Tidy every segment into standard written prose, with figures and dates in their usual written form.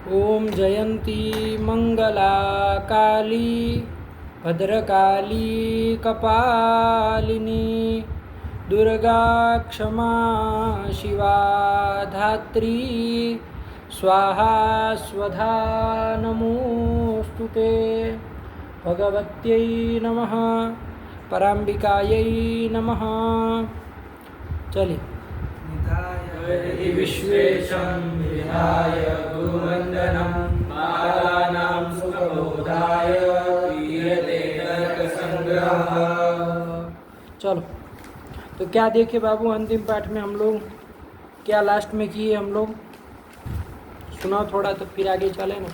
ओम जयंती मंगला काली भद्रकाली कपालिनी दुर्गा क्षमा शिवा धात्री स्वाहा स्वधा नमोस्तुते भगवत्यै नमः पराम्बिकायै नमः। चलिए। विश्वेशं विधाय गुरुवन्दनं बालानां सुखबोधाय क्रियते तर्कसङ्ग्रहः। चलो, तो क्या देखे बाबू अंतिम पाठ में हम लोग क्या लास्ट में किए हम लोग, सुनाओ थोड़ा तो फिर आगे चले ना।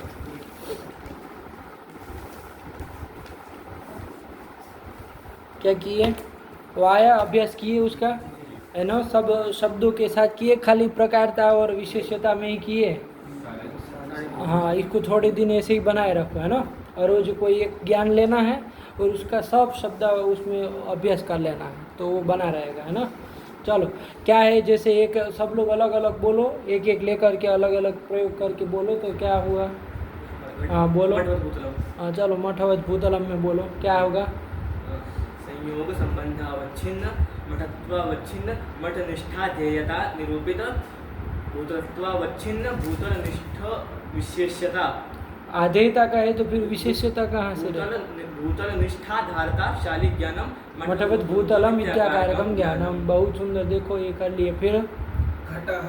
क्या किए? वो आया अभ्यास किए उसका, है ना, सब शब्दों के साथ किए, खाली प्रकारता और विशेषता में ही किए। हाँ, इसको थोड़े दिन ऐसे ही बनाए रखो, है ना। और वो जो कोई एक ज्ञान लेना है और उसका सब शब्द उसमें अभ्यास कर लेना है, तो वो बना रहेगा, है ना। चलो, क्या है, जैसे एक सब लोग अलग अलग बोलो, एक एक लेकर के अलग अलग प्रयोग करके बोलो, तो क्या हुआ? हाँ बोलो। हाँ चलो, मठवत भूतलम में बोलो, क्या होगा? संयोग संबंधावच्छिन्न मठत्वावच्छिन्न मठनिष्ठा ध्येयता निरूपित भूतत्वावच्छिन्न भूतलनिष्ठ विशेष्यता। आधेयता का है तो फिर विशेष्यता कहाँ से? भूतल निष्ठा धारता शाली ज्ञानम मठवत भूतलम इत्याकारकम ज्ञानम। बहुत सुंदर, देखो ये कर लिए। फिर घटः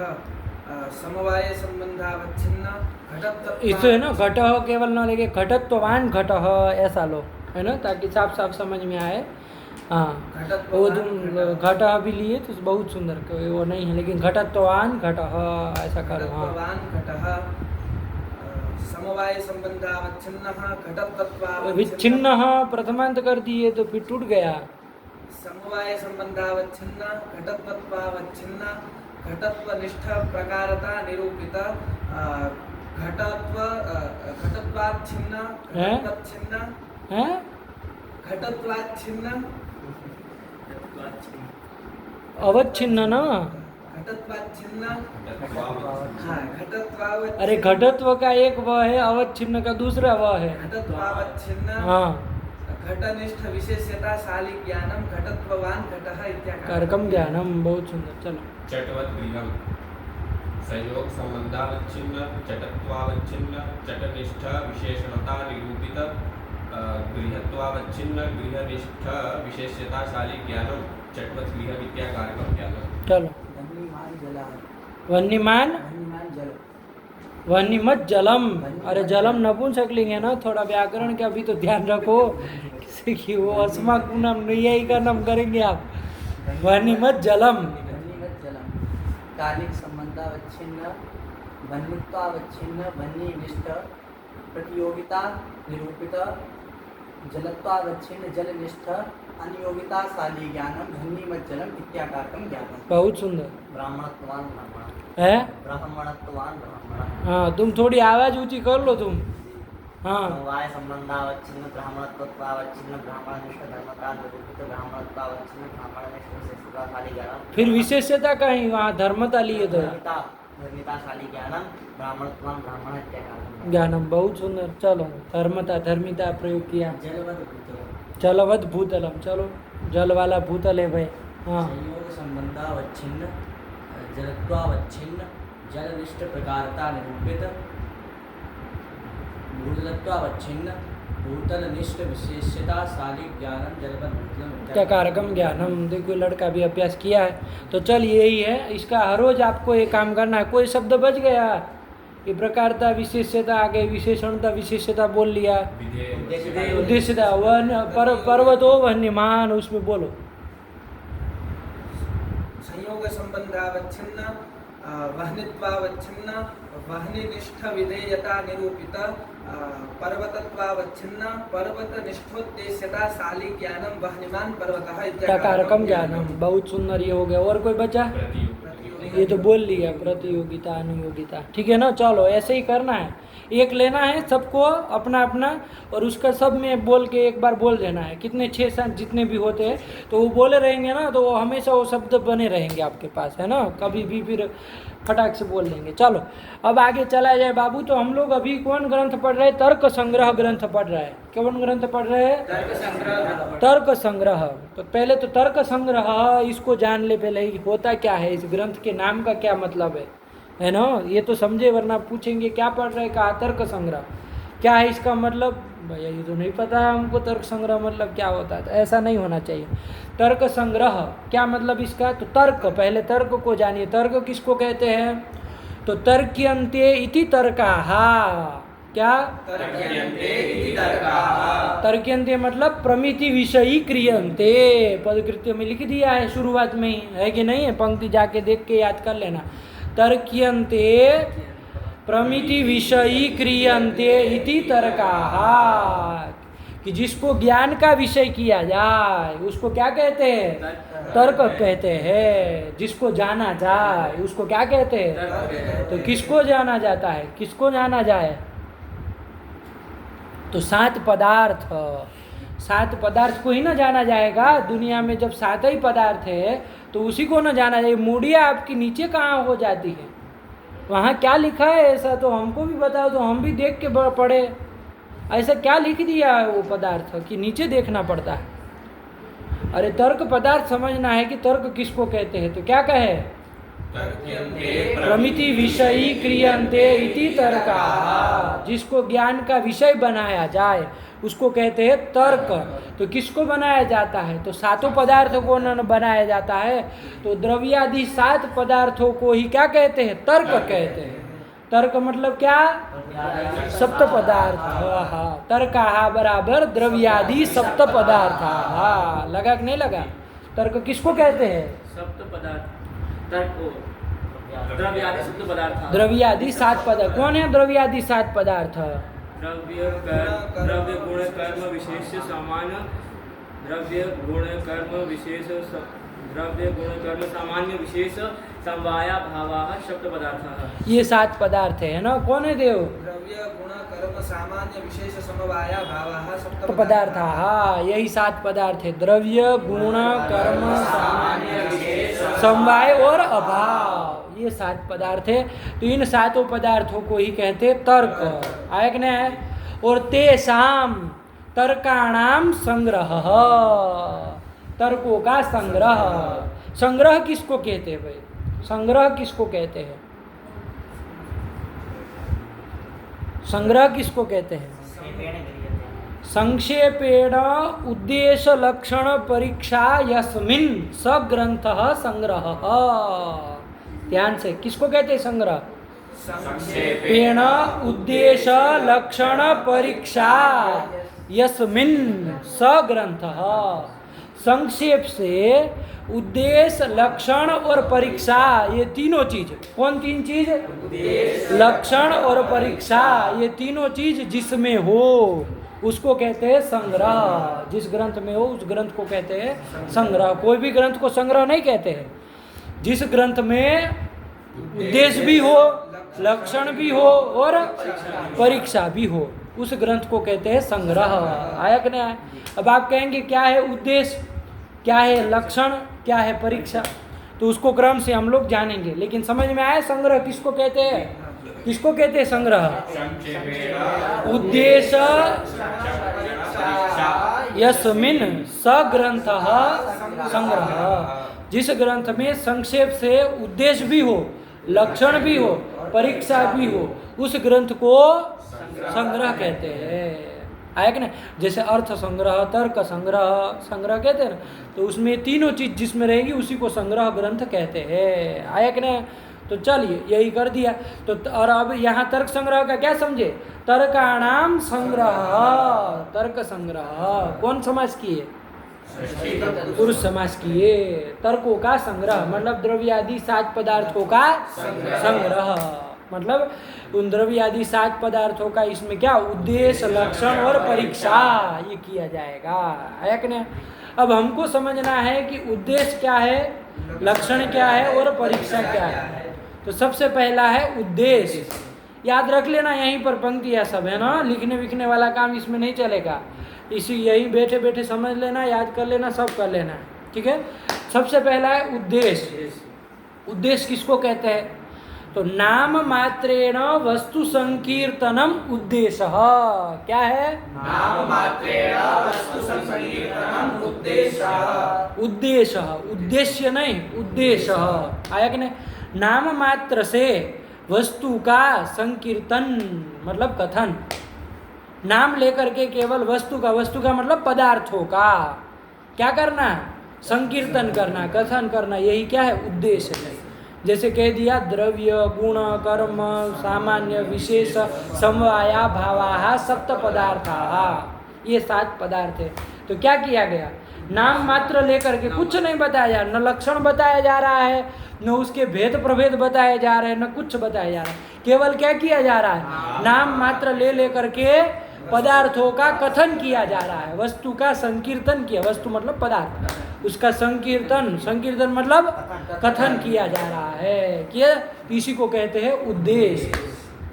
समवाय संबंधावच्छिन्न घटत्व। इससे है ना, घटः केवल ना लेके घटत्वान घटः ऐसा लो, है ना, ताकि साफ साफ समझ में आए। हाँ, वो तुम घटः भी लिए तो बहुत सुंदर, वो नहीं है, लेकिन घटत्वान घटः ऐसा करो। हाँ, घटः समवाय संबंधावच्छिन्नः घटत्वावच्छिन्नः। विच्छिन्नः प्रथमांत कर दिए तो फिर टूट गया। समवाय संबंधावच्छिन्न घटत्वावच्छिन्न घटत्वनिष्ठ प्रकारता निरूपित घटत्वाच्छिन्न घटत्वच्छिन्न है घटत्वाच्छिन्न अवच्छिन्न ना। घटत्वाच्छिन्न। हाँ, घटत्वावच्छिन्न। अरे घटत्व का एक व है, अवच्छिन्न का दूसरा व है। घटत्वावच्छिन्न। हाँ, घटनिष्ठ विशेष्यता शाली ज्ञानम घटत्ववान घटः इत्याकारकम ज्ञानम। बहुत सुंदर। चलो, चटवत् गृहम् संयोग संबंधावच्छिन्न चटत्वावच्छिन्न चटनिष्ठ विशेषणता निरूपित गृहत्वावच्छिन्न गृहनिष्ठ विशेष्यताशाली ज्ञानम चटवत् गृहम् इत्याकारकम ज्ञानम। चलो। वन्यमान वन्यमत जलम। अरे जलम नपुंसकलिंग है ना, थोड़ा व्याकरण का भी तो ध्यान रखो, किसी की वो अस्माक नाम यही का नाम करेंगे आप। वन्यमत जलम। कालिक संबंधावच्छिन्न वन्यत्वावच्छिन्न वन्यनिष्ठ प्रतियोगिता निरूपित जलत्वावच्छिन्न जलनिष्ठ अनियोगिता शाली ज्ञानम धन्यमत जलम इत्याकारकम ज्ञानम। बहुत सुंदर। ब्राह्मणत्वान ब्राह्मण है। ब्राह्मणत्वान ब्राह्मण। हाँ, तुम थोड़ी आवाज ऊंची कर लो तुम। हाँ, समवाय संबंधावच्छिन्न ब्राह्मणत्वावच्छिन्न ब्राह्मणनिष्ठ धर्मता निरूपित ब्राह्मणत्वावच्छिन्न ब्राह्मणनिष्ठ विशेषता शाली ज्ञानम। फिर विशेषता कहीं वहाँ धर्मता लिए तो धर्मिता शाली ज्ञानम ब्राह्मणत्वान ब्राह्मण इत्याकारकम ज्ञानम। बहुत सुंदर। चलो, धर्मता धर्मिता प्रयोग किया। जलवद भूतलम। जलवद भूतलम। चलो, जल वाला भूतल है भाई। हाँ, संयोग संबंधावच्छिन्न जलत्वावच्छिन्न जलनिष्ठ प्रकारता निरूपित भूतलत्वावच्छिन्न भूतलनिष्ठ विशेष्यता शाली ज्ञानम जलवद भूतलम इत्याकारकम ज्ञानम। देखो, लड़का भी अभ्यास किया है, तो चल यही है इसका। हर रोज आपको ये काम करना है। कोई शब्द बच गया, ये प्रकारता विशेष्यता आ गई, विशेषणता विशेष्यता बोल लिया, उद्देश्यता वन पर्वतो वन्यमान, उसमें बोलो। संयोग संबंधावच्छिन्न वह्नित्वावच्छिन्न वह्निनिष्ठ विधेयता निरूपित पर्वतत्वावच्छिन्न पर्वतनिष्ठोद्देश्यता शाली ज्ञानम वह्निमान पर्वतः इत्याकारकम ज्ञानम। बहुत सुंदर, ये हो गया। और कोई बचा? ये तो बोल लिया, प्रतियोगिता अनुयोगिता। ठीक है ना। चलो, ऐसे ही करना है, एक लेना है सबको अपना अपना, और उसका सब में बोल के एक बार बोल देना है। कितने 6-7 जितने भी होते हैं तो वो बोले रहेंगे ना, तो वो हमेशा वो शब्द बने रहेंगे आपके पास, है ना। कभी भी फिर फटाक से बोल देंगे। चलो अब आगे चला जाए बाबू। तो हम लोग अभी कौन ग्रंथ पढ़ रहे हैं? तर्क संग्रह ग्रंथ पढ़ रहे हैं। कौन ग्रंथ पढ़ रहे हैं? तर्क संग्रह। तो पहले तो तर्क संग्रह इसको जान ले पहले, होता क्या है, इस ग्रंथ के नाम का क्या मतलब है ना? ये तो समझे, वरना पूछेंगे क्या पढ़ रहे, कहा तर्क संग्रह क्या है इसका मतलब। भैया ये तो नहीं पता हमको तर्क संग्रह मतलब क्या होता है। तो ऐसा नहीं होना चाहिए। तर्क संग्रह क्या मतलब इसका? तो तर्क, पहले तर्क को जानिए। तर्क किसको कहते हैं? तो तर्क्यन्ते इति तर्काः। क्या? तर्क्यन्ते मतलब प्रमिति विषयी क्रियन्ते। पदकृत्य में लिख दिया है शुरुआत में ही, है कि नहीं है? पंक्ति जाके देख के याद कर लेना। तर्क्यन्ते प्रमिति विषयी क्रियन्ते इति तर्काः, कि जिसको ज्ञान का विषय किया जाए उसको क्या कहते हैं? तर्क कहते हैं। जिसको जाना जाए उसको क्या कहते हैं? तो किसको जाना जाता है? किसको जाना जाए? तो 7 पदार्थ, 7 पदार्थ को ही ना जाना जाएगा। दुनिया में जब 7 ही पदार्थ है तो उसी को ना जाना जाए। मूढ़िया आपकी नीचे कहाँ हो जाती है? वहाँ क्या लिखा है ऐसा तो हमको भी बताओ, तो हम भी देख के पढ़े। ऐसा क्या लिख दिया है वो पदार्थ कि नीचे देखना पड़ता है? अरे तर्क पदार्थ समझना है कि तर्क किसको कहते हैं। तो क्या कहे? प्रमिति विषयी क्रियन्ते इति तर्काः, जिसको ज्ञान का विषय बनाया जाए उसको कहते हैं तर्क। तो किसको बनाया जाता है? तो 7 पदार्थों को न बनाया जाता है। तो द्रव्यादि 7 पदार्थों को ही क्या कहते हैं? तर्क कहते हैं। तर्क मतलब क्या? सप्त पदार्थ। हाँ, तर्काः बराबर द्रव्यादि 7 पदार्थ। हाँ, लगा कि नहीं लगा? तर्क किसको कहते हैं? सप्त पदार्थ। द्रव्यादि 7 पदार्थ। द्रव्यादि 7 पदार्थ। कौन है द्रव्यादि 7 पदार्थ? द्रव्य गुण कर्म विशेष सामान्य, द्रव्य गुण कर्म विशेष, द्रव्य गुण कर्म सामान्य विशेष समवाया भावाः सप्त पदार्थाः। ये 7 पदार्थ है ना? कौन है देव? द्रव्य गुण कर्म सामान्य विशेष समवाया भावाः सप्त पदार्थ। हाँ, यही 7 पदार्थ है। द्रव्य गुण कर्म सामान्य समवाय और अभाव, ये 7 पदार्थ है। तो इन 7 पदार्थों को ही कहते हैं तर्क। आया कि नहीं? और तेषाम तर्काणाम संग्रह, तर्कों का संग्रह। संग्रह किसको कहते हैं भाई? संग्रह किसको कहते हैं? संग्रह किसको कहते हैं? संक्षेपेण उद्देश्य लक्षण परीक्षा यस्मिन् सग्रंथः संग्रह। ध्यान से, किसको कहते हैं संग्रह? संक्षेपेण उद्देश्य लक्षण परीक्षा यस्मिन् सग्रंथः। संक्षेप से उद्देश्य लक्षण और परीक्षा, ये तीनों चीज। कौन 3 चीज? लक्षण और परीक्षा, ये तीनों चीज जिसमें हो उसको कहते हैं संग्रह। जिस ग्रंथ में हो उस ग्रंथ को कहते हैं संग्रह। कोई भी ग्रंथ को संग्रह नहीं कहते हैं। जिस ग्रंथ में उद्देश्य भी हो, लक्षण भी हो और परीक्षा भी हो, उस ग्रंथ को कहते हैं संग्रह। आया कि नहीं आया? अब आप कहेंगे क्या है उद्देश्य, क्या है लक्षण, क्या है परीक्षा, तो उसको क्रम से हम लोग जानेंगे। लेकिन समझ में आया संग्रह किसको कहते हैं? किसको कहते हैं संग्रह? उद्देश्य यस्मिन् सग्रंथः संग्रह। जिस ग्रंथ में संक्षेप से उद्देश्य भी हो, लक्षण भी हो, परीक्षा भी हो, उस ग्रंथ को संग्रह कहते हैं। आया कि नहीं? जैसे अर्थ संग्रह, तर्क संग्रह, संग्रह कहते हैं ना, तो उसमें तीनों चीज जिसमें रहेगी उसी को संग्रह ग्रंथ कहते हैं। आया कि नहीं? तो चलिए यही कर दिया। तो और अब यहाँ तर्क संग्रह का क्या समझे? तर्काणाम संग्रह, तर्क संग्रह। कौन समास किए? पुरुष समास किए। तर्कों का संग्रह मतलब द्रव्यादि 7 पदार्थों का संग्रह, मतलब उन द्रव्यादि 7 पदार्थों का इसमें क्या उद्देश्य, लक्षण और परीक्षा ये किया जाएगा। है कि नहीं? अब हमको समझना है कि उद्देश्य क्या है, लक्षण क्या है और परीक्षा क्या है। तो सबसे पहला है उद्देश्य। याद रख लेना, यहीं पर पंक्तियाँ सब है ना, लिखने विखने वाला काम इसमें नहीं चलेगा। इसी यहीं बैठे बैठे समझ लेना, याद कर लेना, सब कर लेना, ठीक है। सबसे पहला है उद्देश्य। उद्देश्य किसको कहते हैं? तो नाम मात्रेण वस्तु संकीर्तनम उद्देश्य क्या है? नाम मात्रेण वस्तु संकीर्तनम उद्देश्यः। उद्देश्य, उद्देश्य नहीं, उद्देश्य आया कि नहीं? नाम मात्र से वस्तु का संकीर्तन मतलब कथन, नाम लेकर के केवल वस्तु का मतलब पदार्थों का क्या करना? संकीर्तन करना, कथन करना, यही क्या है? उद्देश्य है। जैसे कह दिया द्रव्य गुण कर्म सामान्य विशेष समवाया भावाः सप्त पदार्थाः, ये 7 पदार्थ है। तो क्या किया गया? नाम मात्र लेकर के कुछ नहीं बताया जा रहा, न लक्षण बताया जा रहा है, न उसके भेद प्रभेद बताए जा रहे हैं, न कुछ बताया जा रहा है। केवल क्या किया जा रहा है? नाम मात्र लेकर के पदार्थों का कथन किया जा रहा है, वस्तु का संकीर्तन किया, वस्तु मतलब पदार्थ, उसका संकीर्तन, संकीर्तन मतलब कथन किया जा रहा है कि इसी को कहते हैं उद्देश्य।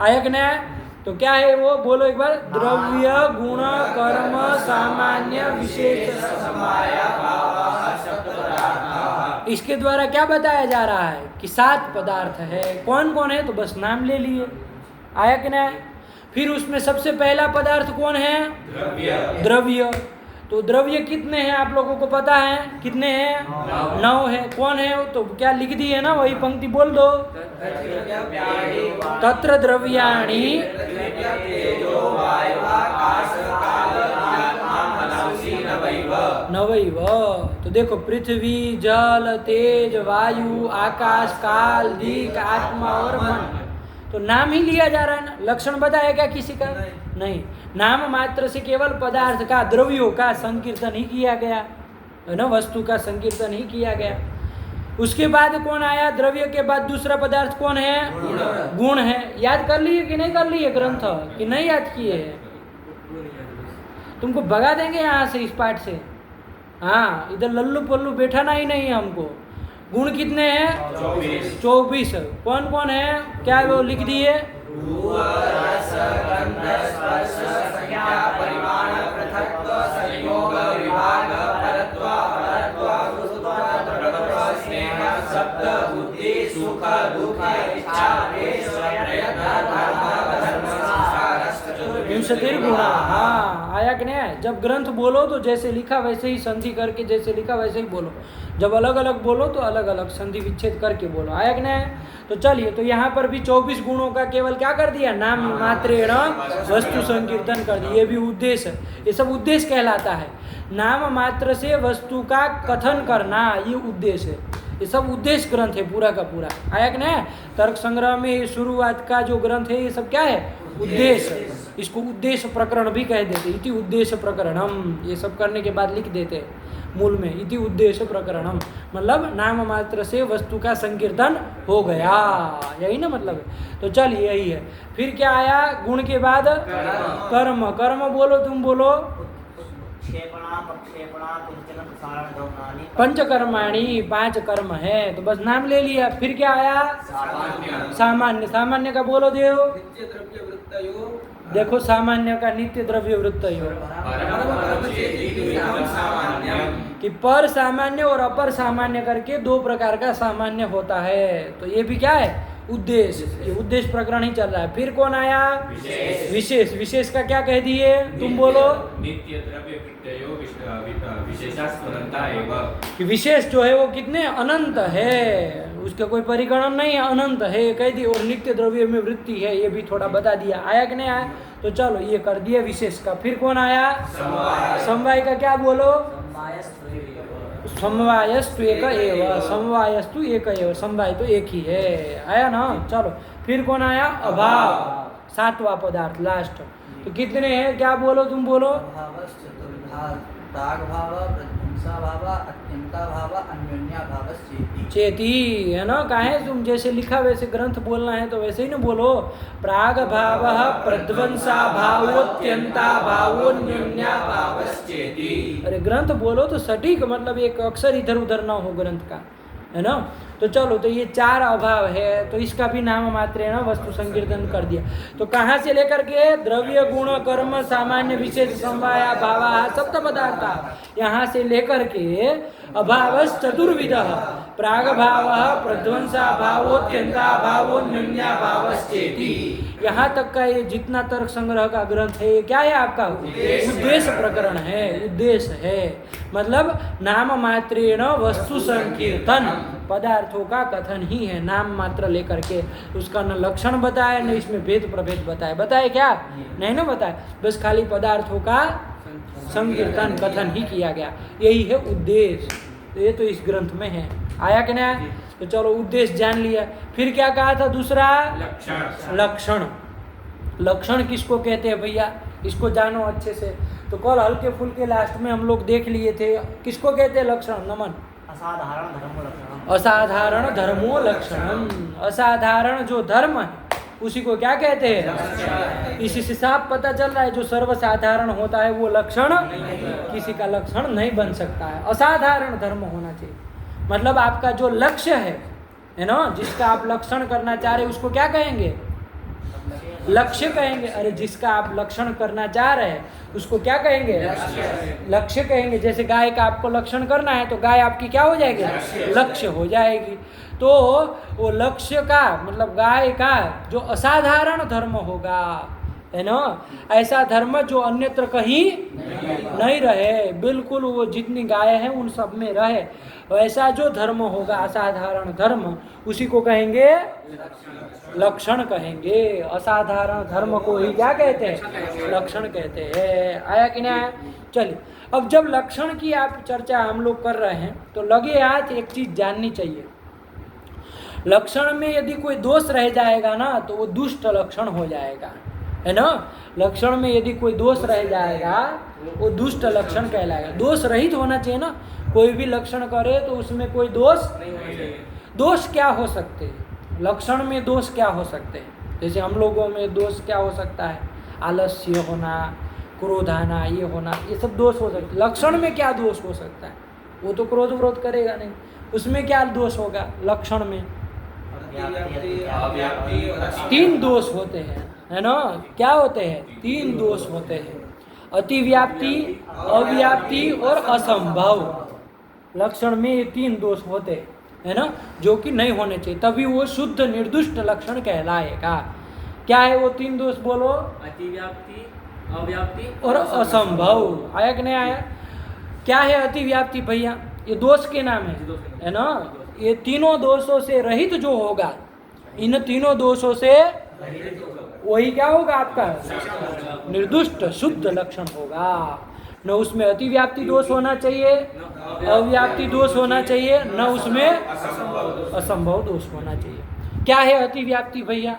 आया कि नहीं? तो क्या है वो? बोलो एक बार। द्रव्य गुण कर्म सामान्य विशेष समवाया भावाः सप्त पदार्थाः। इसके द्वारा क्या बताया जा रहा है कि 7 पदार्थ है। कौन कौन है? तो बस नाम ले लिए। आया कि नहीं? फिर उसमें सबसे पहला पदार्थ कौन है? द्रव्य। द्रव्य। तो द्रव्य कितने हैं आप लोगों को पता है? कितने हैं? 9 है। कौन है? तो क्या लिख दी है ना, वही पंक्ति बोल दो। तत्र द्रव्याणि नवैव। तो देखो पृथ्वी जल तेज वायु आकाश काल दिक आत्मा और मन, तो नाम ही लिया जा रहा है ना। लक्षण बताया क्या किसी का? नहीं। नाम मात्र से केवल पदार्थ का, द्रव्यों का संकीर्तन ही किया गया है ना, वस्तु का संकीर्तन ही किया गया। उसके बाद कौन आया? द्रव्य के बाद दूसरा पदार्थ कौन है? गुण है। याद कर लिए कि नहीं कर लिए ग्रंथ? कि नहीं याद किए? तुमको भगा देंगे यहाँ से इस पाठ से। हाँ, इधर लल्लू पल्लू बैठाना ही नहीं है हमको। गुण कितने हैं? 24। कौन कौन है? क्या वो लिख दिए? रूप रस गंध स्पर्श संज्ञा परिमाण पृथक्त्व संयोग विभाग परत्व अपरत्व गुरुत्व प्रभुत्व स्नेह शब्द बुद्धि सुख दुख इच्छा द्वेष प्रयत्न धर्म संस्कार विंशतिर्गुणा। हाँ, आया कि नहीं? जब ग्रंथ बोलो तो जैसे लिखा वैसे ही संधि करके, जैसे लिखा वैसे ही बोलो। जब अलग अलग बोलो तो अलग अलग संधि विच्छेद करके बोलो। आया कि नहीं? तो चलिए, तो यहाँ पर भी 24 गुणों का केवल क्या कर दिया? नाम मात्रेण वस्तु संकीर्तन कर दिया। ये भी उद्देश्य, ये सब उद्देश्य कहलाता है। नाम मात्र से वस्तु का कथन करना, ये उद्देश्य है। ये सब उद्देश्य ग्रंथ है पूरा का पूरा। आया कि नहीं? तर्क संग्रह में शुरुआत का जो ग्रंथ है ये सब क्या है? उद्देश्य। इसको उद्देश्य प्रकरण भी कह देते, इति उद्देश्य प्रकरणम। ये सब करने के बाद लिख देते मूल में, इति उद्देश्य प्रकरणम, मतलब नाम मात्र से वस्तु का संकीर्तन हो गया, यही ना मतलब है। तो चलिए यही है। फिर क्या आया गुण के बाद? कर्म। कर्म बोलो, तुम बोलो। पंचकर्माणि, 5 कर्म है। तो बस नाम ले लिया। फिर क्या आया? सामान्य। सामान्य का बोलो देव। नित्य द्रव्य वृत्तयो। देखो सामान्य का नित्य द्रव्य वृत्तयो कि पर सामान्य और अपर सामान्य करके 2 प्रकार का सामान्य होता है। तो ये भी क्या है? उद्देश्य। ये उद्देश्य प्रकरण ही चल रहा है। फिर कौन आया? विशेष। विशेष का क्या कह दिए? तुम बोलो। नित्य द्रव्य वृत्तयो विशेषास्पदंता एव। कि विशेष जो है वो कितने? अनंत है, उसका कोई परिगणन नहीं है, अनंत है कह दिए। और नित्य द्रव्य में वृत्ति है, ये भी थोड़ा बता दिया। आया कि नहीं आया? तो चलो ये कर दिया विशेष का। फिर कौन आया? समवाय का क्या बोलो? समवायस्तु एक एव। समवायस्तु एक एव। समवाय तो एक ही है। आया ना? चलो फिर कौन आया? अभाव, 7वां पदार्थ लास्ट। तो कितने हैं? क्या बोलो, तुम बोलो। प्राग भाव, प्रध्वंसा भाव, अत्यंता भाव, अन्योन्या भाव, चेती है ना? काहे तुम जैसे लिखा वैसे ग्रंथ बोलना है तो वैसे ही ना बोलो। प्राग भाव प्रध्वंसा भावोत्यंता भावोन्योन्या भावश्चेति। अरे ग्रंथ बोलो तो सटीक, मतलब एक अक्षर इधर उधर ना हो ग्रंथ का। है ना। तो चलो, तो ये 4 अभाव है, तो इसका भी नाम मात्र है ना वस्तु संकीर्तन कर दिया। तो कहाँ से लेकर के द्रव्य गुण कर्म सामान्य विशेष समवाया भावा सप्त पदार्थ, यहाँ से लेकर के अभाव चतुर्विध प्राग भाव प्रध्वंसा भावोत्यंता भावो न्यून्या भावश्चेति, यहाँ तक का ये जितना तर्क संग्रह का ग्रंथ है, ये क्या है आपका उद्देश्य प्रकरण है, उद्देश्य है। मतलब नाम मात्रेण वस्तु संकीर्तन, पदार्थों का कथन ही है, नाम मात्र लेकर के। उसका न लक्षण बताया न इसमें भेद प्रभेद बताया। बताए क्या? नहीं ना बताया, बस खाली पदार्थों का संकीर्तन कथन ही किया गया, यही है उद्देश्य। ये तो इस ग्रंथ में है, आया कि नहीं? तो चलो उद्देश्य जान लिया। फिर क्या कहा था दूसरा? लक्षण। लक्षण किसको कहते हैं भैया, इसको जानो अच्छे से। तो कल हल्के फुल्के लास्ट में हम लोग देख लिए थे, किसको कहते हैं लक्षण? नमन, असाधारण धर्मो लक्षणम। असाधारण धर्मो लक्षणम। असाधारण जो धर्म है उसी को क्या कहते हैं? इसी से साफ पता चल रहा है जो सर्वसाधारण होता है वो लक्षण किसी का लक्षण नहीं बन सकता है। असाधारण धर्म होना चाहिए। मतलब आपका जो लक्ष्य है ना, जिसका आप लक्षण करना चाह रहे उसको क्या कहेंगे? लक्ष्य कहेंगे। अरे जिसका आप लक्षण करना चाह रहे हैं उसको क्या कहेंगे? लक्ष्य कहेंगे। जैसे गाय का आपको लक्षण करना है तो गाय आपकी क्या हो जाएगी? लक्ष्य हो जाएगी। तो वो लक्ष्य का मतलब गाय का जो असाधारण धर्म होगा, है ना, ऐसा धर्म जो अन्यत्र कहीं नहीं रहे, बिल्कुल वो जितनी गाय है उन सब में रहे, वैसा जो धर्म होगा असाधारण धर्म, उसी को कहेंगे लक्षण कहेंगे। असाधारण धर्म को ही क्या कहते हैं? लक्षण कहते हैं। आया कि नहीं आया? चलिए, अब जब लक्षण की आप चर्चा हम लोग कर रहे हैं तो लगे हाथ एक चीज जाननी चाहिए। लक्षण में यदि कोई दोष रह जाएगा ना तो वो दुष्ट लक्षण हो जाएगा, है ना। लक्षण में यदि कोई दोष रह जाएगा वो दुष्ट लक्षण कहलाएगा। दोष रहित होना चाहिए ना, कोई भी लक्षण करे तो उसमें कोई दोष नहीं होना चाहिए। दोष क्या हो सकते हैं? लक्षण में दोष क्या हो सकते हैं? जैसे हम लोगों में दोष क्या हो सकता है? आलस्य होना, क्रोध आना, ये होना, ये सब दोष हो सकते हैं। लक्षण में क्या दोष हो सकता है? वो तो क्रोध विरोध करेगा नहीं, उसमें क्या दोष होगा? लक्षण में 3 दोष होते हैं, है ना। क्या होते हैं? 3 दोष होते हैं, अतिव्याप्ति, अव्याप्ति और असंभव। लक्षण में ये 3 दोष होते हैं, है ना, जो कि नहीं होने चाहिए, तभी वो शुद्ध निर्दुष्ट लक्षण कहलाएगा। क्या है वो 3 दोष? बोलो। अतिव्याप्ति, अव्याप्ति और असंभव। आया कि नहीं आया? क्या है अतिव्याप्ति भैया? ये दोष के नाम है ना। ये तीनों दोषों से रहित जो होगा, इन तीनों दोषों से वही क्या होगा? आपका निर्दुष्ट शुद्ध लक्षण होगा। न उसमें अतिव्याप्ति दोष होना चाहिए, अव्याप्ति दोष होना चाहिए, न उसमें असंभव दोष होना चाहिए। क्या है अतिव्याप्ति भैया?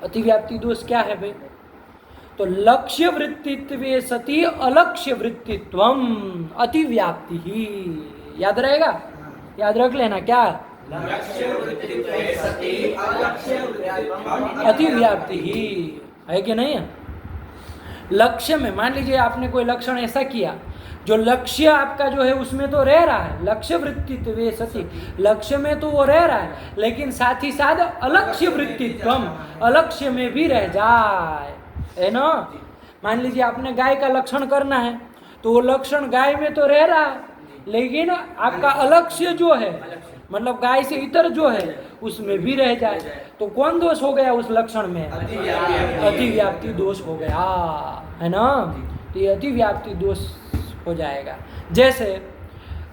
अतिव्याप्ति दोष क्या है भाई? तो लक्ष्य वृत्तित्वे सति अलक्ष्य वृत्तित्वम अतिव्याप्ति ही। याद रहेगा? याद रख लेना। क्या? अतिव्याप्ति ही है कि नहीं है? लक्ष्य में मान लीजिए आपने कोई लक्षण ऐसा किया जो लक्ष्य आपका जो है उसमें तो रह रहा है, लक्ष्य वृत्तित्व सति, लक्ष्य में तो वो रह रहा है, लेकिन साथ ही साथ अलक्ष्य वृत्तित्वम, अलक्ष्य में भी रह जाए, है ना। मान लीजिए आपने गाय का लक्षण करना है तो वो लक्षण गाय में तो रह रहा है, लेकिन आपका अलक्ष्य जो है मतलब गाय से इतर जो है उसमें भी रह जाए, तो कौन दोष हो गया उस लक्षण में? अतिव्याप्ति दोष हो गया, है ना। तो ये अतिव्याप्ति दोष हो जाएगा। जैसे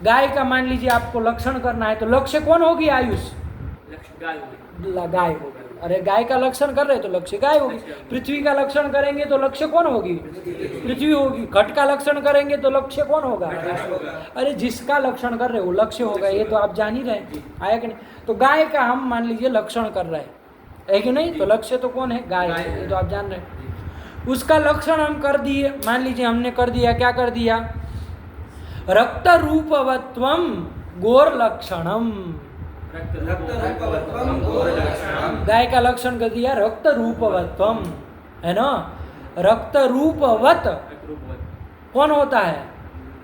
गाय का मान लीजिए आपको लक्षण करना है तो लक्ष्य कौन होगी? आयुष, गाय होगी। अरे गाय का लक्षण कर रहे तो लक्ष्य गाय होगी। पृथ्वी का लक्षण करेंगे तो लक्ष्य कौन होगी? पृथ्वी होगी। घट का लक्षण करेंगे तो लक्ष्य कौन होगा? अरे जिसका लक्षण कर रहे वो लक्ष्य होगा, ये तो आप जान ही रहे। आया कि नहीं? तो गाय का हम मान लीजिए लक्षण कर रहे है कि नहीं, तो लक्ष्य तो कौन है? गाय है, ये तो आप जान रहे। उसका लक्षण हम कर दिए, मान लीजिए हमने कर दिया, क्या कर दिया? रक्त रूपवत्वम गोर लक्षणम। गाय का लक्षण कर दिया रक्त रूपवत्वम, है ना। रक्त रूपवत कौन होता है?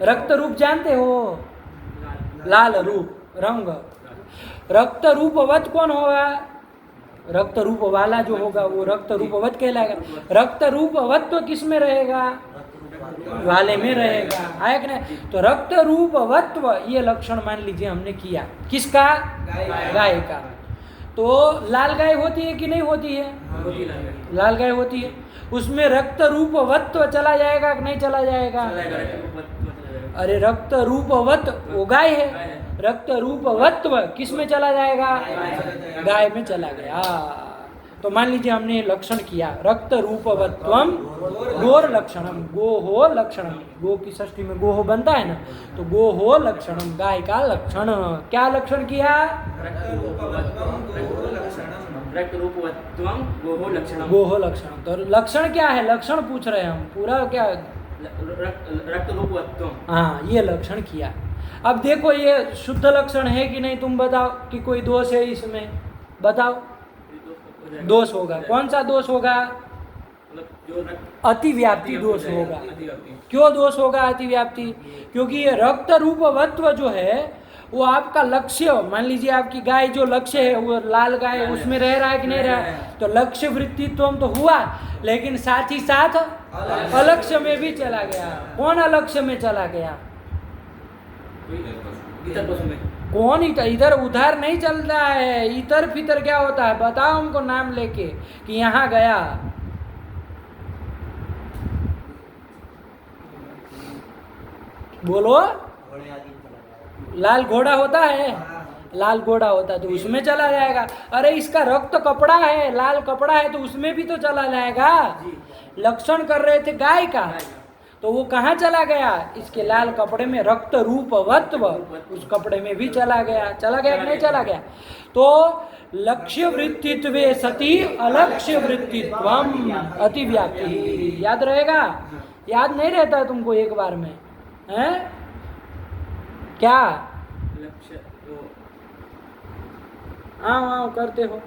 रक्त रूप जानते हो? लाल रूप, रंग। रक्त रूपवत कौन होगा? रक्त रूप वाला जो होगा वो रक्त रूपवत कहलाएगा। रक्त रूपवत्व किस में रहेगा? वाले में रहेगा, है कि नहीं? तो रक्त रूपवत्व ये लक्षण मान लीजिए हमने किया, किसका? गाय का। तो लाल गाय होती है कि नहीं होती है? लाल गाय होती है, उसमें रक्त रूपवत्व चला जाएगा कि नहीं चला जाएगा? अरे रक्त रूपवत वो गाय है, रक्त रूपवत्व किस में चला जाएगा? गाय में चला गया। तो मान लीजिए हमने लक्षण किया रक्त रूपवत्वम गोर लक्षणम, गोहो लक्षणम, गो की षष्ठी में गोहो बनता है ना, तो गोहो लक्षणम, गाय का लक्षण। क्या लक्षण किया? रक्त रूपवत्वम गोहो लक्षणम। गोहो लक्षण। तो लक्षण क्या है? लक्षण पूछ रहे हैं हम, पूरा क्या? रक्त रूपवत्वम। हाँ, ये लक्षण किया। अब देखो ये शुद्ध लक्षण है कि नहीं, तुम बताओ कि कोई दोष है इसमें, बताओ। दोष होगा, कौन सा दोष होगा? अतिव्याप्ति दोष होगा। क्यों दोष होगा अतिव्याप्ति? क्योंकि ये रक्त रूपवत्व जो है वो आपका लक्ष्य, मान लीजिए आपकी गाय जो लक्ष्य है वो लाल गाय, उसमें रह रहा है कि नहीं रहा है? तो लक्ष्य वृत्तित्व तो हुआ, लेकिन साथ ही साथ अलक्ष्य में भी चला गया। कौन अलक्ष्य में चला गया? कौन? इधर उधर नहीं चलता है। इतर फितर क्या होता है? बताओ हमको नाम लेके कि यहाँ गया। बोलो। लाल घोड़ा होता है, लाल घोड़ा होता है तो उसमें चला जाएगा। अरे इसका रक्त कपड़ा है, लाल कपड़ा है, तो उसमें भी तो चला जाएगा। लक्षण कर रहे थे गाय का, तो वो कहाँ चला गया? इसके लाल कपड़े में रक्त रूपवत्व, उस कपड़े में भी चला गया। चला गया कि नहीं चला गया? तो लक्ष्य वृत्तित्वे सति अलक्ष्य वृत्तित्वम अतिव्याप्ति। याद रहेगा? याद नहीं रहता है तुमको एक बार में? हैं क्या? हाँ करते हो,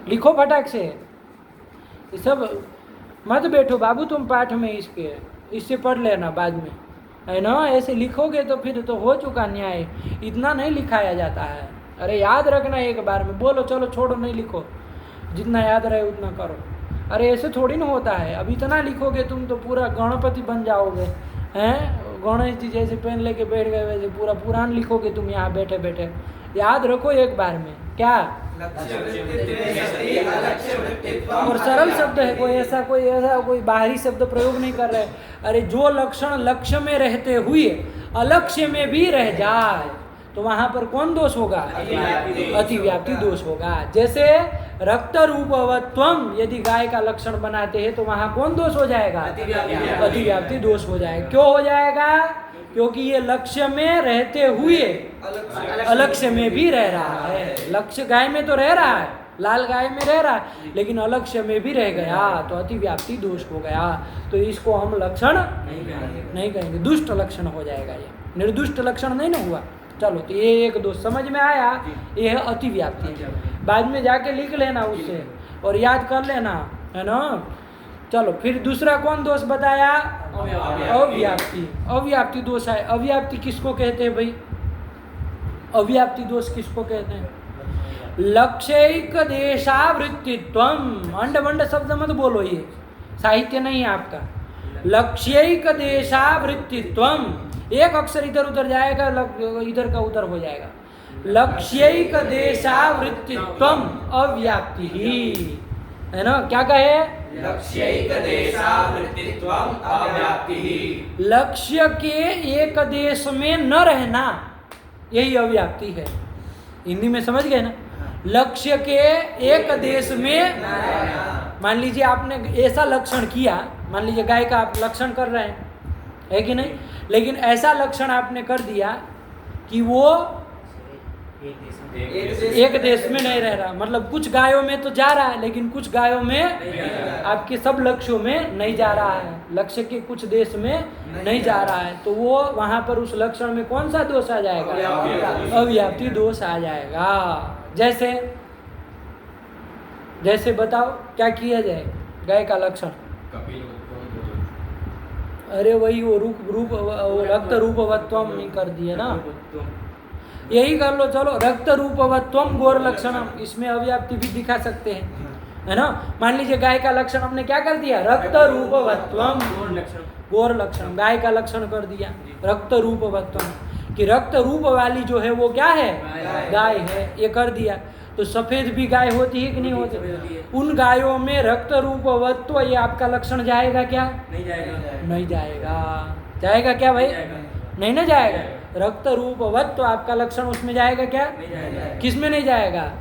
लिखो फटाक से। ये सब मत बैठो बाबू तुम पाठ में, इससे पढ़ लेना बाद में, है ना? ऐसे लिखोगे तो फिर तो हो चुका न्याय। इतना नहीं लिखाया जाता है। अरे याद रखना एक बार में। बोलो चलो छोड़ो, नहीं लिखो, जितना याद रहे उतना करो। अरे ऐसे थोड़ी ना होता है। अब इतना लिखोगे तुम तो पूरा गणपति बन जाओगे, हैं? गणेश जी जैसे पेन लेके बैठ गए वैसे पूरा पुराण लिखोगे तुम यहाँ बैठे बैठे। याद रखो एक बार में। क्या? और सरल शब्द है, कोई ऐसा कोई बाहरी शब्द प्रयोग नहीं कर रहे। अरे जो लक्षण लक्ष्य में रहते हुए अलक्ष्य में भी रह जाए तो वहां पर कौन दोष होगा? अतिव्याप्ति दोष होगा। जैसे रक्त रूपवत्वम यदि गाय का लक्षण बनाते हैं तो वहां कौन दोष हो जाएगा? अतिव्याप्ति दोष हो जाएगा। क्यों हो जाएगा? क्योंकि ये लक्ष्य में रहते हुए अलक्ष्य में भी रह रहा है। लक्ष्य गाय में तो रह रहा है, लाल गाय में रह रहा है, लेकिन अलक्ष्य में भी रह गया तो अतिव्याप्ति दोष हो गया। तो इसको हम लक्षण नहीं कहेंगे, दुष्ट लक्षण हो जाएगा। ये निर्दुष्ट लक्षण नहीं ना हुआ। चलो, तो ये एक दोष समझ में आया, ये है अतिव्याप्ति। बाद में जाके लिख लेना उससे और याद कर लेना, है ना? चलो, फिर दूसरा कौन दोष बताया? अव्याप्ति। अव्याप्ति दोष है। अव्याप्ति किसको कहते हैं भाई? अव्याप्ति दोष किसको कहते हैं? लक्ष्यैक देशावृत्तित्वम। अंड बंड शब्द मत बोलो, ये साहित्य नहीं है आपका। लक्ष्यैक देशावृत्तित्वम, एक अक्षर इधर उधर जाएगा, इधर का उधर हो जाएगा। लक्ष्यैक देशावृत्तित्वम अव्याप्ति ही, है ना? क्या कहे? लक्ष्यैक देशावृत्तित्वम अव्याप्ति ही। लक्ष्य के एक देश में न रहना, यही अव्याप्ति है। हिंदी में समझ गए ना? लक्ष्य के एक देश में, मान लीजिए आपने ऐसा लक्षण किया, मान लीजिए गाय का आप लक्षण कर रहे हैं, है कि नहीं? लेकिन ऐसा लक्षण आपने कर दिया कि वो एक देश में नहीं रह रहा। मतलब कुछ गायों में तो जा रहा है, लेकिन कुछ गायों में आपके सब लक्ष्यों में नहीं जा रहा है। लक्ष्य के कुछ देश में नहीं जा रहा है, तो वो वहां पर उस लक्षण में कौन सा दोष आ जाएगा? अव्याप्ति दोष आ जाएगा। जैसे बताओ क्या किया जाए गाय का लक्षण? अरे वही वो रूप वो रक्त रूपवत्वम नहीं कर दिए ना। यही कर लो चलो, रक्त रूपवत्वम गौर लक्षणम, इसमें अव्याप्ति भी दिखा सकते हैं, है ना। मान लीजिए गाय का लक्षण हमने क्या कर दिया, रक्त रूपवत्वम गौर लक्षणम। गौर लक्षण, गाय का लक्षण कर दिया रक्त रूपवत्वम, कि रक्त रूप वाली जो है वो क्या है, गाय है, ये कर दिया। तो सफेद भी गाय होती है कि नहीं होती, उन गायों में रक्त रूपवत्व ये आपका लक्षण जाएगा क्या, नहीं जाएगा। नहीं जाएगा, जाएगा क्या भाई, नहीं जाएगा। नहीं ना जाएगा। रक्त रूपवत्व आपका लक्षण उसमें जाएगा क्या, नहीं जाएगा। किस में नहीं जाएगा,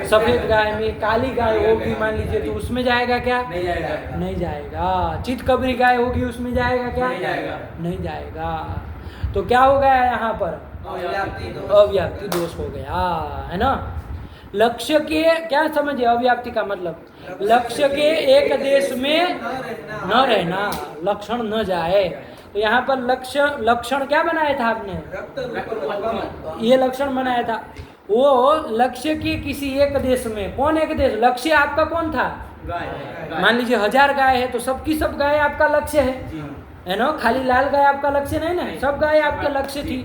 सफेद गाय में। काली गाय होगी मान लीजिए तो उसमें जाएगा क्या, नहीं जाएगा। नहीं जाएगा। चितकबरी गाय होगी उसमें जाएगा क्या, नहीं जाएगा। नहीं जाएगा। तो क्या हो गया यहाँ पर, अव्याप्ति दोष। अव्याप्ति दोष हो गया, है ना। लक्ष्य के क्या समझे, अव्याप्ति का मतलब लक्ष्य के एक देश में न रहना, लक्षण न जाए। तो यहाँ पर लक्षण क्या बनाया था आपने, रक्त रूपवत्वम। ये लक्षण बनाया था। वो लक्ष्य के किसी एक देश में, कौन एक देश, लक्ष्य आपका कौन था, गाय। मान लीजिए 1000 गाय है तो सबकी सब गाय आपका लक्ष्य है ना। खाली लाल गाय आपका लक्ष्य नहीं ना, सब गाय आपका लक्ष्य थी,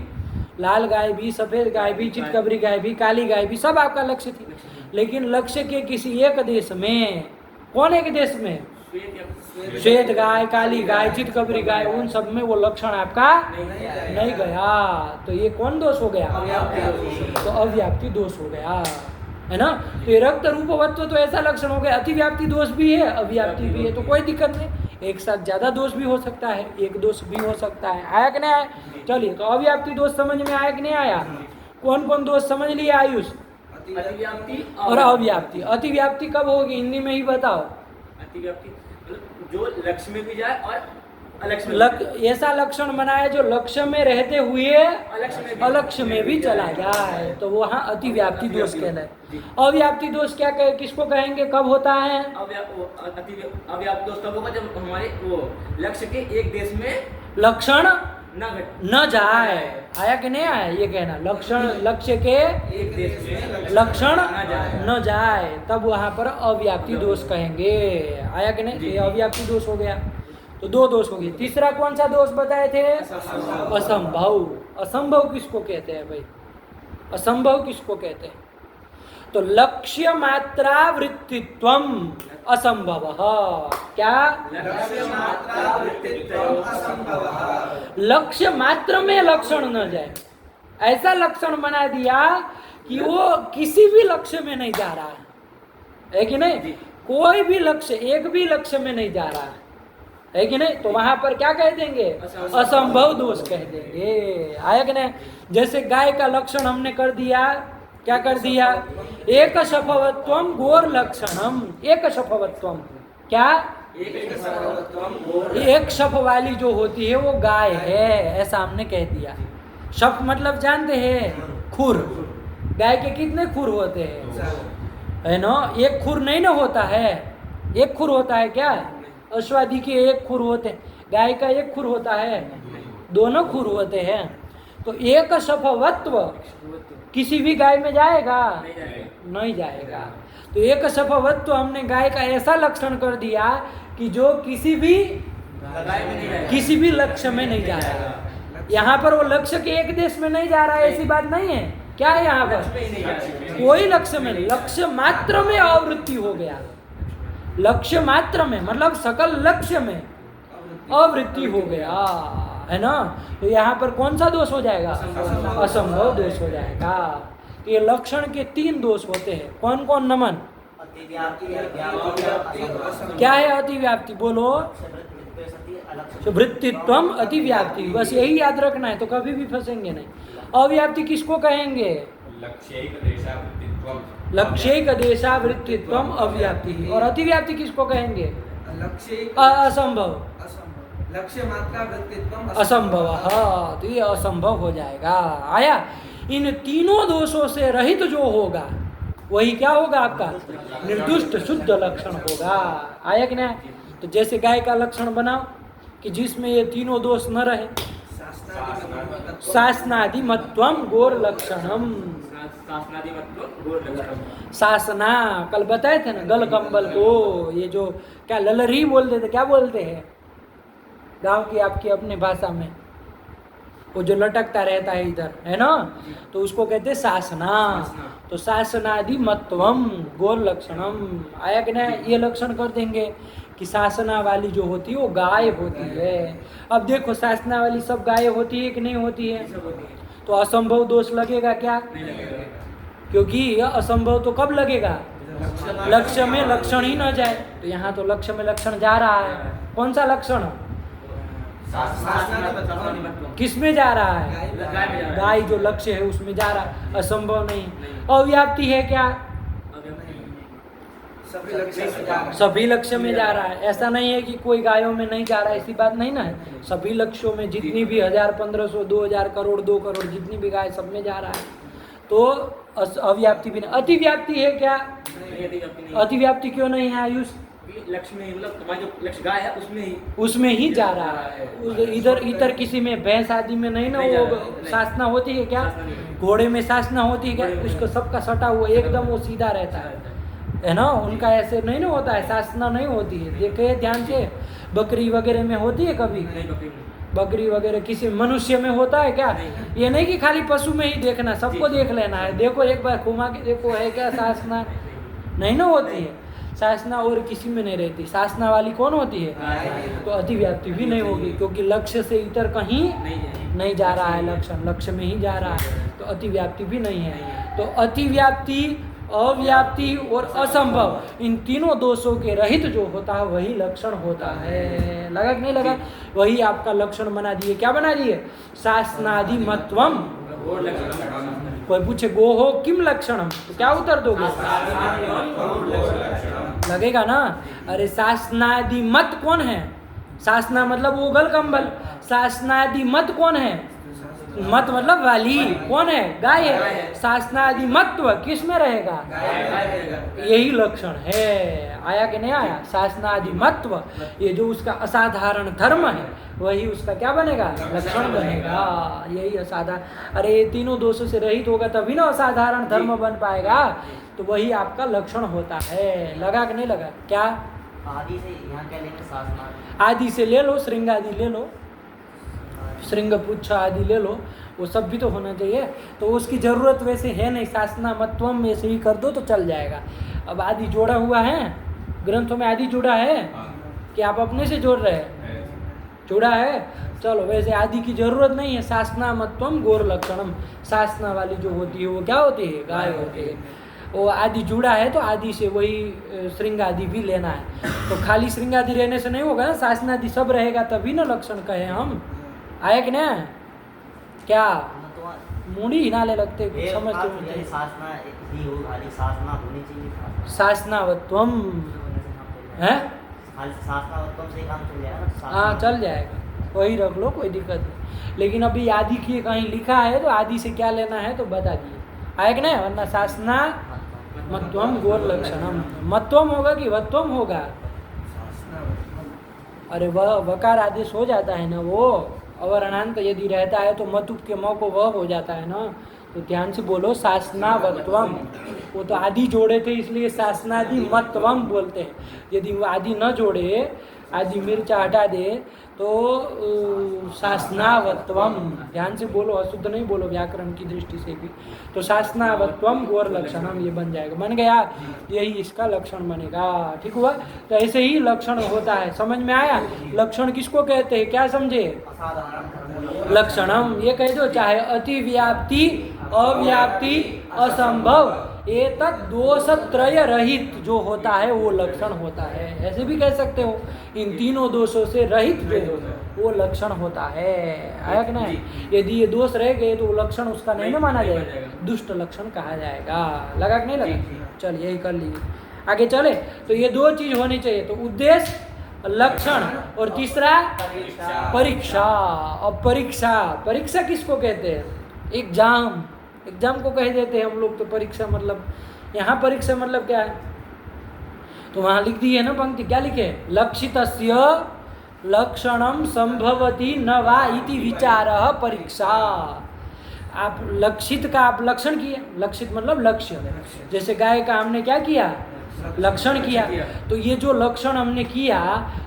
लाल गाय भी, सफेद गाय भी, चितकबरी गाय भी, काली गाय भी, सब आपका लक्ष्य थी। लेकिन लक्ष्य के किसी एक देश में, कौन एक देश में, श्वेत गाय, काली गाय, चितकबरी गाय, उन सब में वो लक्षण आपका नहीं गया। तो ये कौन दोष हो गया, तो अव्याप्ति दोष हो गया, है ना। तो ये रक्त रूपवत्व तो ऐसा लक्षण हो गया। अतिव्याप्ति दोष भी है, अव्याप्ति भी है, तो कोई दिक्कत नहीं, एक साथ ज्यादा दोष भी हो सकता है, एक दोष भी हो सकता है। आया कि नहीं आया, चलिए। तो अव्याप्ति दोष समझ में आया कि नहीं आया, कौन कौन दोष समझ लिया आयुष, अतिव्याप्ति और अव्याप्ति। अतिव्याप्ति कब होगी, हिंदी में ही बताओ। अतिव्याप्ति मतलब जो लक्ष्य में भी जाए और अलक्ष्य में भी जाए। ऐसा लक्षण बनाए जो लक्ष्य में रहते हुए अलक्ष्य में भी चला जाए, तो वहाँ अतिव्याप्ति दोष कहलाए। अव्याप्ति दोष क्या कहे, किसको कहेंगे, कब होता है, अव्याप्त दोष तब होगा जब हमारे वो लक्ष्य के एक देश में लक्षण न घटे, न जाए। आया कि नहीं आया, ये कहना, लक्षण लक्ष्य के एक देश में लक्षण न जाए। न जाए, तब वहां पर अव्याप्ति दोष कहेंगे। आया कि नहीं, ये अव्याप्ति दोष हो गया। तो दो दोष हो गए। तीसरा कौन सा दोष बताए थे, असंभव। असंभव किसको कहते हैं भाई, असंभव किसको कहते हैं, तो लक्ष्य मात्रा वृत्तित्वम असंभव। क्या, लक्ष्य मात्र में लक्षण न जाए, ऐसा लक्षण बना दिया कि वो किसी भी लक्ष्य में नहीं जा रहा है कि नहीं, कोई भी लक्ष्य, एक भी लक्ष्य में नहीं जा रहा है कि नहीं। तो वहां पर क्या कह देंगे, असंभव दोष कह देंगे। आया कि नहीं। जैसे गाय का लक्षण हमने कर दिया, क्या कर दिया, एक शफवत्वम गौर लक्षणम। एक शफवत्वम क्या, एक शफ वाली जो होती है वो गाय है, ऐसा हमने कह दिया। शफ मतलब जानते हैं, खुर। गाय के कितने खुर होते हैं, है ना। एक खुर नहीं ना होता है, एक खुर होता है क्या, अश्वादी के एक खुर होते हैं, गाय का एक खुर होता है, दोनों खुर होते हैं। तो एक शफवत्व किसी भी गाय में जाएगा, नहीं जाएगा। तो एक शफवत्व हमने गाय का ऐसा लक्षण कर दिया कि जो किसी भी लक्ष्य में नहीं जा रहा है। यहाँ पर वो लक्ष्य के एक देश में नहीं जा रहा है, ऐसी बात नहीं है। क्या है यहाँ पर, कोई लक्ष्य में नहीं, लक्ष्य मात्र में अवृत्ति हो गया। लक्ष्य मात्र में मतलब सकल लक्ष्य में अवृत्ति हो गया, है ना। तो यहाँ पर कौन सा दोष हो जाएगा, असंभव दोष हो जाएगा। तो ये लक्षण के 3 दोष होते हैं। कौन कौन, नमन, क्या है अतिव्याप्ति, बोलो। वृत्तित्वम अतिव्याप्ति, बस यही याद रखना है, तो कभी भी फंसेंगे नहीं। अव्याप्ति किसको कहेंगे, लक्ष्यैक देशावृत्तित्वम अव्याप्ति। और अतिव्याप्ति किसको कहेंगे, असंभव, लक्ष्य मात्रा वृत्तित्वम असंभव। हाँ, तो ये असंभव हो जाएगा। आया, इन तीनों दोषों से रहित जो होगा वही क्या होगा, आपका निर्दुष्ट शुद्ध लक्षण होगा। आया कि नहीं। तो जैसे गाय का लक्षण बनाओ कि जिसमें ये तीनों दोष न रहे, शासनादिमत्वम गौर लक्षणम। शासना कल बताए थे ना, गल कंबल को, ये जो क्या ललरी बोलते थे, क्या बोलते हैं गांव की आपकी अपनी भाषा में, वो जो लटकता रहता है इधर, है ना, तो उसको कहते हैं शासना। तो शासनादि मत्वम गोर लक्षणम। आया कि नहीं? ये लक्षण कर देंगे कि शासना वाली जो होती है वो गाय होती है। अब देखो शासना वाली सब गाय होती है कि नहीं होती है? तो असंभव दोष लगेगा क्या? क्योंकि यह असंभव तो कब लगेगा? लक्ष्य में लक्षण ही न जाए। तो यहाँ तो लक्ष्य में लक्षण जा रहा है। कौन सा लक्षण? किस में जा रहा है? गाय जो लक्ष्य है उसमें जा रहा है, असंभव नहीं। अव्याप्ति है क्या? सभी लक्ष्य में जा रहा है। ऐसा नहीं है कि कोई गायों में नहीं जा रहा है, ऐसी बात नहीं ना है। सभी लक्ष्यों में जितनी भी 1000, 1500, 2000 करोड़, 2 करोड़ जितनी भी गाय सब में जा रहा है। तो अव्याप्ति भी नहीं। अतिव्याप्ति है क्या? अतिव्याप्ति क्यों नहीं है आयुष? लक्ष्य में, मतलब हमारा जो लक्ष्य गाय है उसमें ही जा रहा है। इधर किसी में भैंस आदि में नहीं ना वो शासना होती है क्या? घोड़े में शासना होती है क्या? उसको सबका सटा हुआ एकदम वो सीधा रहता है ना, उनका ऐसे नहीं ना होता है, शासना नहीं होती है। देखे ध्यान से, बकरी वगैरह में होती है कभी? बकरी वगैरह किसी मनुष्य में होता है क्या? ये नहीं कि खाली पशु में ही देखना, सबको देख लेना है। देखो एक बार घुमा के देखो, है क्या शासना? नहीं ना होती है शासना, और किसी में नहीं रहती। शासना वाली कौन होती है? तो अतिव्याप्ति भी नहीं होगी, क्योंकि लक्ष्य से इतर कहीं नहीं जा रहा है, लक्ष्य में ही जा रहा है। तो अतिव्याप्ति भी नहीं है। तो अतिव्याप्ति, अव्याप्ति और असंभव, इन तीनों दोषों के रहित जो होता है वही लक्षण होता है। लगा कि नहीं लगा? वही आपका लक्षण बना दिए। क्या बना दिए? शासनादि मत्वम। कोई पूछे गो हो किम लक्षणम, तो क्या उत्तर दोगे? लगेगा ना? अरे शासनादि मत कौन है? शासना मतलब उगल कंबल। शासनादि मत कौन है? मत मतलब वाली कौन है? गाय है। शासनादि मत्व किस में रहेगा? यही लक्षण है। आया कि नहीं आया? शासनादि मत्व, ये जो उसका असाधारण धर्म है वही उसका क्या बनेगा? लक्षण बनेगा। यही असाधारण, अरे ये तीनों दोषों से रहित होगा तभी ना असाधारण धर्म बन पाएगा। तो वही आपका लक्षण होता है। लगा कि नहीं लगा? क्या आदि से यहाँ क्या लेंगे? शासनादि आदि से ले लो, श्रृंग आदि ले लो, श्रृंग पुच्छ आदि ले लो, वो सब भी तो होना चाहिए। तो उसकी ज़रूरत वैसे है नहीं, शासना मत्वम ऐसे ही कर दो तो चल जाएगा। अब आदि जोड़ा हुआ है ग्रंथों में, आदि जुड़ा है कि आप अपने से जोड़ रहे हैं? जुड़ा है। चलो वैसे आदि की जरूरत नहीं है। शासना मत्वम गोर लक्षणम, शासना वाली जो होती है वो क्या होती है? गाय होती है। वो आदि जुड़ा है तो आदि से वही श्रृंग आदि भी लेना है। तो खाली श्रृंग आदि रहने से नहीं होगा ना, शासनादि सब रहेगा तभी ना लक्षण कहे हम। आया कि नहीं? क्या मूड़ी हिनाले लगते कुछ समझते नहीं। शासना होनी चाहिए। शासनावत्वम है, शासनावत्वम से काम चल जाएगा। हाँ चल जाएगा, वही रख लो, कोई दिक्कत नहीं। लेकिन अभी आदि की कहीं लिखा है तो आदि से क्या लेना है तो बता दिए। आया कि नहीं? वरना शासना मत्वम गोर लक्षणम, मत्वम होगा कि वत्वम होगा? अरे वह वकार आदेश हो जाता है ना, वो अवर्णांत यदि रहता है तो मतुप के म को वह हो जाता है ना। तो ध्यान से बोलो, शासनावत्वम। वो तो आदि जोड़े थे इसलिए शासनादि मत्वम बोलते हैं। यदि वो आदि न जोड़े, आदि मिर्चा हटा दे तो शासनावत्वम। ध्यान से बोलो, अशुद्ध नहीं बोलो व्याकरण की दृष्टि से भी। तो शासनावत्वम गोर लक्षणम ये बन जाएगा। बन गया, यही इसका लक्षण बनेगा। ठीक हुआ? तो ऐसे ही लक्षण होता है। समझ में आया? लक्षण किसको कहते हैं? क्या समझे? लक्षणम ये कह दो, चाहे अतिव्याप्ति, अव्याप्ति, असंभव, एतत् दोषत्रय रहित जो होता है वो लक्षण होता है। ऐसे भी कह सकते हो, इन तीनों दोषों से रहित जो वो लक्षण होता है। आया कि नहीं? यदि ये दोष रह गए तो वो लक्षण उसका नहीं ना माना जाएगा, दुष्ट लक्षण कहा जाएगा। लगा कि नहीं लगा? चल यही कर लीजिए, आगे चले। तो ये दो चीज होनी चाहिए, तो उद्देश्य, लक्षण, और तीसरा परीक्षा। अब परीक्षा किसको कहते हैं? एग्जाम। एग्जाम को कह देते हैं हम लोग। तो परीक्षा मतलब, यहाँ परीक्षा मतलब क्या है? तो वहाँ लिख दी है ना पंक्ति, क्या लिखे? लक्षितस्य लक्षणम संभवति न वा इति विचारः परीक्षा। आप लक्षित का आप लक्षण किए, लक्षित मतलब लक्ष्य। जैसे गाय का हमने क्या किया? लक्षण किया। तो ये जो लक्षण हमने किया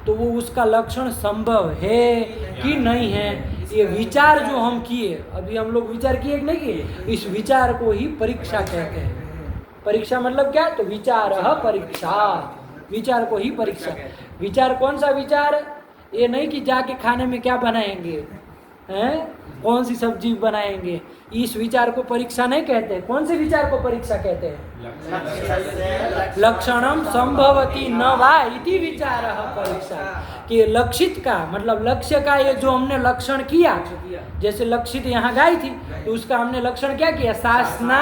तो वो उसका लक्षण संभव है कि नहीं है, ये विचार जो हम किए, अभी हम लोग विचार किए कि नहीं किए, इस विचार को ही परीक्षा कहते हैं। परीक्षा मतलब क्या? तो विचार परीक्षा, विचार को ही परीक्षा। विचार कौन सा विचार? ये नहीं कि जाके खाने में क्या बनाएंगे, हैं, कौन सी सब्जी बनाएंगे, इस विचार को परीक्षा नहीं कहते। कौन से विचार को परीक्षा कहते हैं? लक्षणम संभवती न वा इति विचार परीक्षा। कि लक्षित का मतलब लक्ष्य का, ये जो हमने लक्षण किया, जैसे लक्षित यहाँ गाय थी तो उसका हमने लक्षण क्या किया? सासना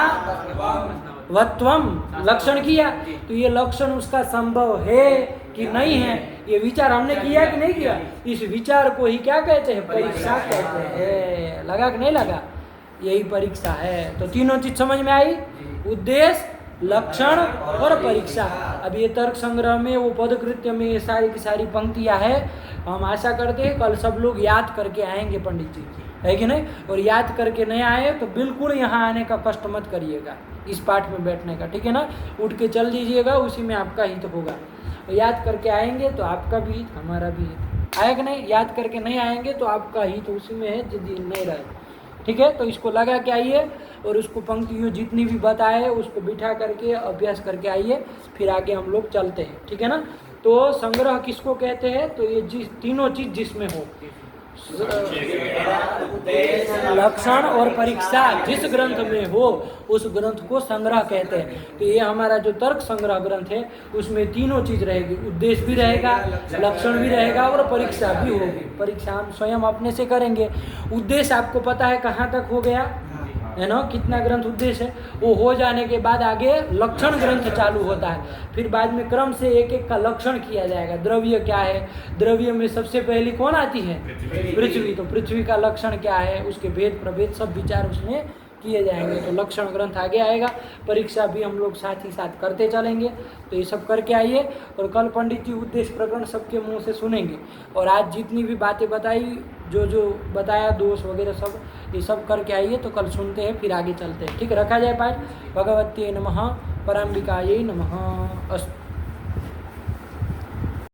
वत्वम लक्षण किया। तो ये लक्षण उसका संभव है कि नहीं है, ये विचार हमने किया कि नहीं किया, इस विचार को ही क्या कहते हैं? परीक्षा कहते हैं। लगा कि नहीं लगा? यही परीक्षा है। तो तीनों चीज समझ में आई? उद्देश्य, लक्षण और परीक्षा। अब ये तर्क संग्रह में, वो पदकृत्य में ये सारी की सारी पंक्तियां हैं। हम आशा करते हैं कल सब लोग याद करके आएंगे पंडित जी, है कि नहीं? और याद करके नहीं आए तो बिल्कुल यहाँ आने का कष्ट मत करिएगा, इस पाठ में बैठने का, ठीक है ना? उठ के चल दीजिएगा, उसी में आपका हित होगा। याद करके आएंगे तो आपका भी हित, हमारा भी हित। आएगा नहीं? याद करके नहीं आएंगे तो आपका हित उसी में है यदि नहीं रहे, ठीक है? तो इसको लगा के आइए और उसको पंक्तियों जितनी भी बताए उसको बिठा करके अभ्यास करके आइए, फिर आगे हम लोग चलते हैं, ठीक है ना? तो संग्रह किसको कहते हैं? तो ये तीनों चीज जिसमें हो, लक्षण और परीक्षा जिस ग्रंथ में हो उस ग्रंथ को संग्रह कहते हैं। तो ये हमारा जो तर्क संग्रह ग्रंथ है उसमें तीनों चीज रहेगी, उद्देश्य भी रहेगा, लक्षण भी रहेगा और परीक्षा भी होगी। परीक्षा हम स्वयं अपने से करेंगे। उद्देश्य आपको पता है कहाँ तक हो गया है ना? कितना ग्रंथ उद्देश्य है? वो हो जाने के बाद आगे लक्षण ग्रंथ चालू होता है। फिर बाद में क्रम से एक एक का लक्षण किया जाएगा। द्रव्य क्या है? द्रव्य में सबसे पहली कौन आती है? पृथ्वी। तो पृथ्वी का लक्षण क्या है, उसके भेद प्रभेद सब विचार उसमें किए जाएंगे। तो लक्षण ग्रंथ आगे आएगा। परीक्षा भी हम लोग साथ ही साथ करते चलेंगे। तो ये सब करके आइए और कल पंडित जी उद्देश्य प्रकरण सबके मुंह से सुनेंगे। और आज जितनी भी बातें बताई, जो जो बताया दोष वगैरह सब, ये सब करके आइए। तो कल सुनते हैं फिर आगे चलते हैं, ठीक है? रखा जाए पाठ। भगवत्यै नमः, पराम्बिकायै नमः। अस्तु।